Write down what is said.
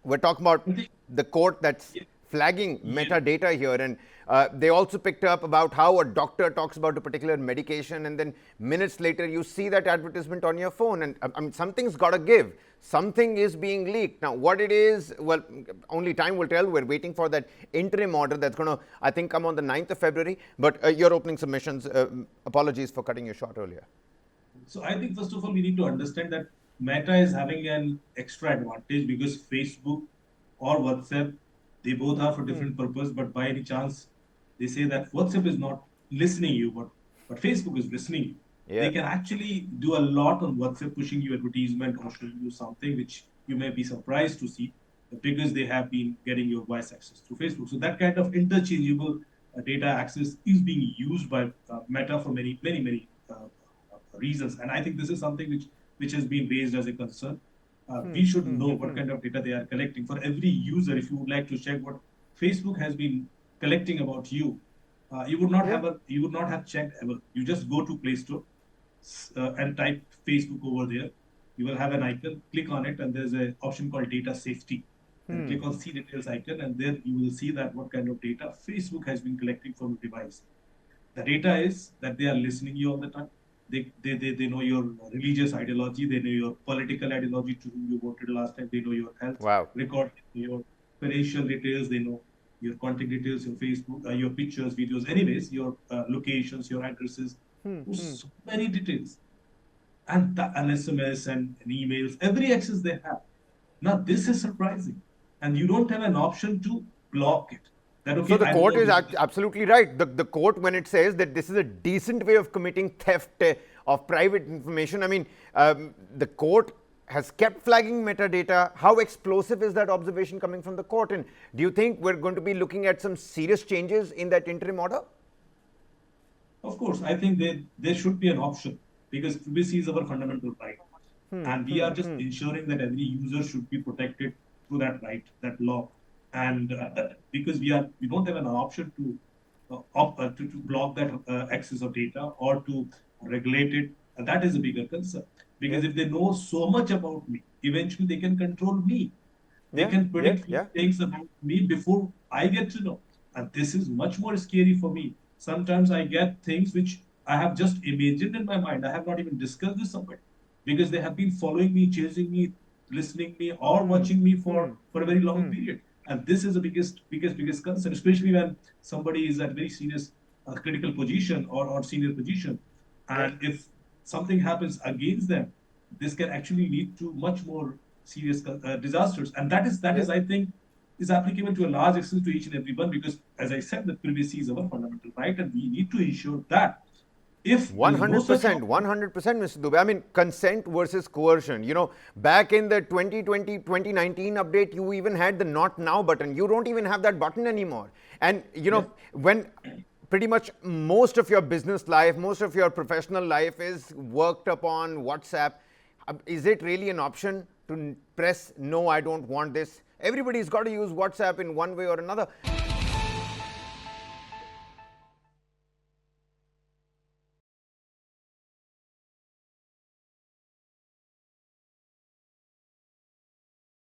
we're talking about the court that's flagging metadata here, and they also picked up about how a doctor talks about a particular medication, and then minutes later you see that advertisement on your phone, and I mean, something's got to give. Something is being leaked. Now, what it is, well, only time will tell. We're waiting for that interim order that's going to, I think, come on the 9th of February. But your opening submissions, apologies for cutting you short earlier. So I think, first of all, we need to understand that Meta is having an extra advantage because Facebook or WhatsApp, they both are for different purpose, but by any chance, they say that WhatsApp is not listening you, but Facebook is listening you. Yeah. They can actually do a lot on WhatsApp, pushing you advertisement or showing you something which you may be surprised to see because they have been getting your voice access through Facebook. So that kind of interchangeable data access is being used by Meta for many reasons. And I think this is something which has been raised as a concern. We should know what kind of data they are collecting. For every user, if you would like to check what Facebook has been collecting about you, you would not have checked ever. You just go to Play Store and type Facebook over there. You will have an icon, click on it, and there's an option called data safety. And click on see details icon, and there you will see that what kind of data Facebook has been collecting from the device. The data is that they are listening you all the time. They know your religious ideology, they know your political ideology, to whom you voted last time, they know your health record, your financial details, they know your contact details, your Facebook, your pictures, videos, anyways, your locations, your addresses, so many details. And an SMS and emails, every access they have. Now this is surprising. And you don't have an option to block it. That, okay, so the court is absolutely right. The court, when it says that this is a decent way of committing theft of private information, I mean, the court has kept flagging metadata. How explosive is that observation coming from the court? And do you think we're going to be looking at some serious changes in that interim order? Of course, I think there should be an option, because privacy is our fundamental right. And we are just ensuring that every user should be protected through that right, that law. And because we don't have an option to block that access of data or to regulate it, and that is a bigger concern. Because if they know so much about me, eventually they can control me. They can predict things about me before I get to know. And this is much more scary for me. Sometimes I get things which I have just imagined in my mind. I have not even discussed with somebody, because they have been following me, chasing me, listening me, or watching me for a very long period. And this is the biggest concern, especially when somebody is at very serious critical position or senior position. And if something happens against them, this can actually lead to much more serious disasters. And that is, I think, is applicable to a large extent to each and every one, because, as I said, the privacy is our fundamental right, and we need to ensure that. If 100%, 100%, Mr. Dubey. I mean, consent versus coercion. You know, back in the 2020, 2019 update, you even had the not now button. You don't even have that button anymore. And, you know, when pretty much most of your business life, most of your professional life is worked upon WhatsApp, is it really an option to press, no, I don't want this? Everybody's got to use WhatsApp in one way or another.